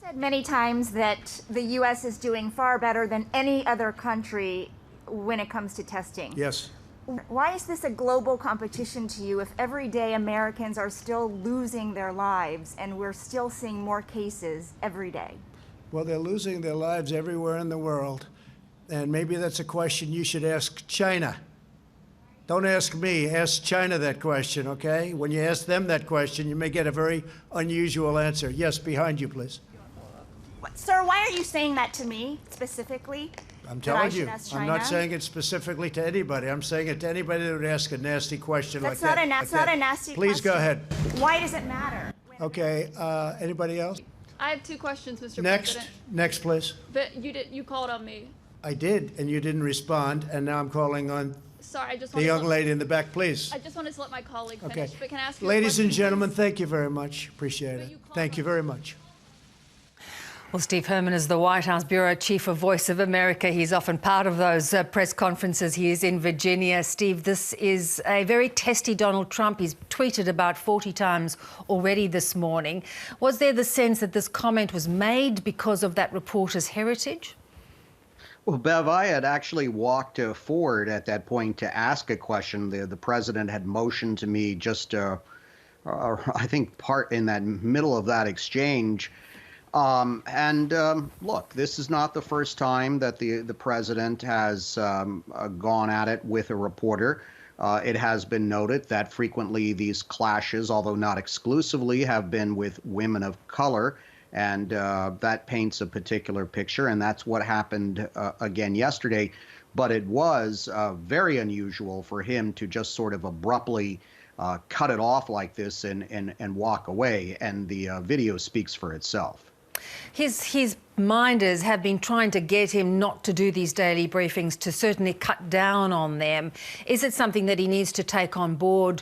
Said many times that the U.S. is doing far better than any other country when it comes to testing. Yes. Why is this a global competition to you if every day Americans are still losing their lives and we're still seeing more cases every day? Well, they're losing their lives everywhere in the world. And maybe that's a question you should ask China. Don't ask me, ask China that question, okay? When you ask them that question, you may get a very unusual answer. Yes, behind you, please. Sir, why are you saying that to me specifically? I'm telling you, I'm not saying it specifically to anybody. I'm saying it to anybody that would ask a nasty question like that. That's not a nasty question. Please go ahead. Why does it matter? Okay, anybody else? I have two questions, Mr. Next, President. please. But you called on me. I did, and you didn't respond, and now I'm calling on Sorry, I just the young lady in the back, please. I just wanted to let my colleague finish. Okay. But can I ask you Ladies a and question, gentlemen, please? thank you very much. Appreciate it. Thank you very much. Well, Steve Herman is the White House Bureau Chief of Voice of America. He's often part of those press conferences. He is in Virginia. Steve, this is a very testy Donald Trump. He's tweeted about 40 times already this morning. Was there the sense that this comment was made because of that reporter's heritage? Well, Bev, I had actually walked forward at that point to ask a question. The president had motioned to me just, I think, part in that middle of that exchange. Look, this is not the first time that the president has gone at it with a reporter. It has been noted that frequently these clashes, although not exclusively, have been with women of color. And that paints a particular picture. And that's what happened again yesterday. But it was very unusual for him to just sort of abruptly cut it off like this and walk away. And the video speaks for itself. His minders have been trying to get him not to do these daily briefings, to certainly cut down on them. Is it something that he needs to take on board?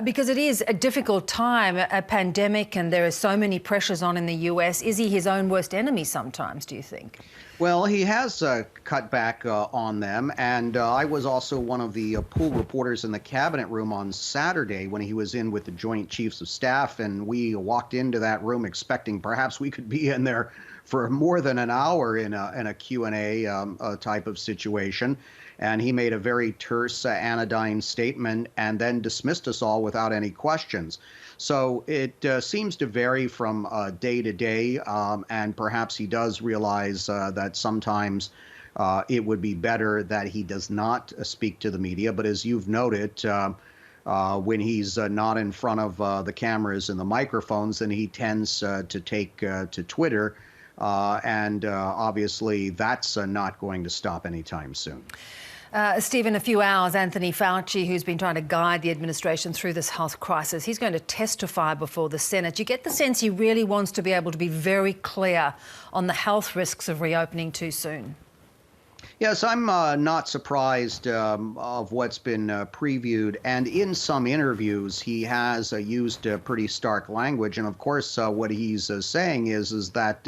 Because it is a difficult time, a pandemic, and there are so many pressures on in the US. Is he his own worst enemy sometimes, do you think? Well, he has cut back on them. And I was also one of the pool reporters in the cabinet room on Saturday when he was in with the Joint Chiefs of Staff. And we walked into that room expecting perhaps we could be in there for more than an hour in a Q&A type of situation. And he made a very terse, anodyne statement and then dismissed us all without any questions. So it seems to vary from day to day, and perhaps he does realize that sometimes it would be better that he does not speak to the media. But as you've noted, when he's not in front of the cameras and the microphones, then he tends to take to Twitter. And obviously, that's not going to stop anytime soon. Steve, in a few hours, Anthony Fauci, who's been trying to guide the administration through this health crisis, he's going to testify before the Senate. You get the sense he really wants to be able to be very clear on the health risks of reopening too soon. Yes, I'm not surprised of what's been previewed. And in some interviews, he has used pretty stark language. And of course, what he's saying is that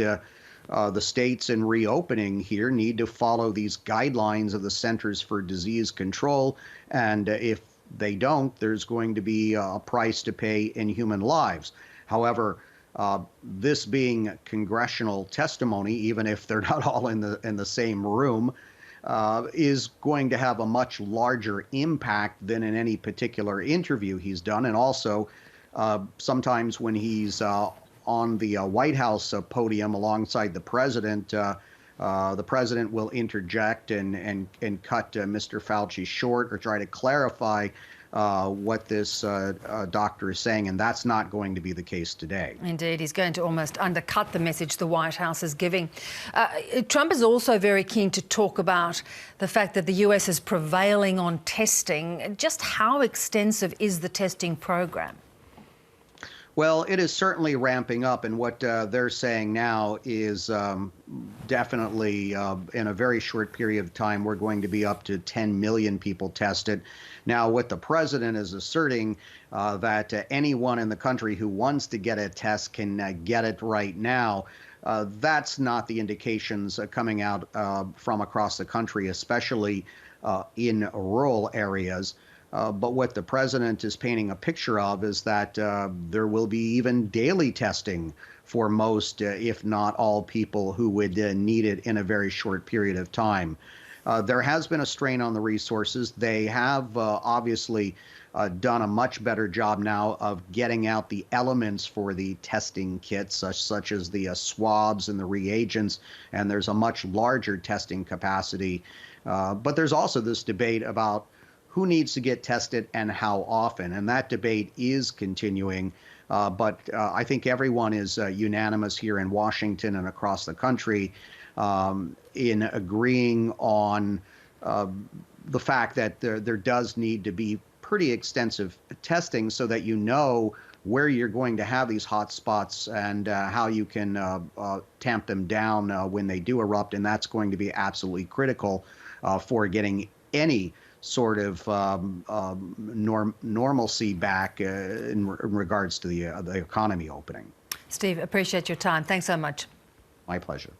the states in reopening here need to follow these guidelines of the Centers for Disease Control. And if they don't, there's going to be a price to pay in human lives. However, this being congressional testimony, even if they're not all in the same room, is going to have a much larger impact than in any particular interview he's done. And also, sometimes when he's on the White House podium alongside the president will interject and cut Mr. Fauci short or try to clarify what this doctor is saying, and that's not going to be the case today. Indeed, he's going to almost undercut the message the White House is giving. Trump is also very keen to talk about the fact that the US is prevailing on testing. Just how extensive is the testing program? Well, it is certainly ramping up, and what they're saying now is definitely in a very short period of time, we're going to be up to 10 million people tested. Now, what the president is asserting that anyone in the country who wants to get a test can get it right now. That's not the indications coming out from across the country, especially in rural areas. But what the president is painting a picture of is that there will be even daily testing for most, if not all, people who would need it in a very short period of time. There has been a strain on the resources. They have obviously done a much better job now of getting out the elements for the testing kits, such as the swabs and the reagents, and there's a much larger testing capacity. But there's also this debate about who needs to get tested and how often, and that debate is continuing. But I think everyone is unanimous here in Washington and across the country in agreeing on the fact that there does need to be pretty extensive testing so that you know where you're going to have these hot spots and how you can tamp them down when they do erupt. And that's going to be absolutely critical for getting any sort of normalcy back in regards to the economy opening. Steve, appreciate your time. Thanks so much. My pleasure.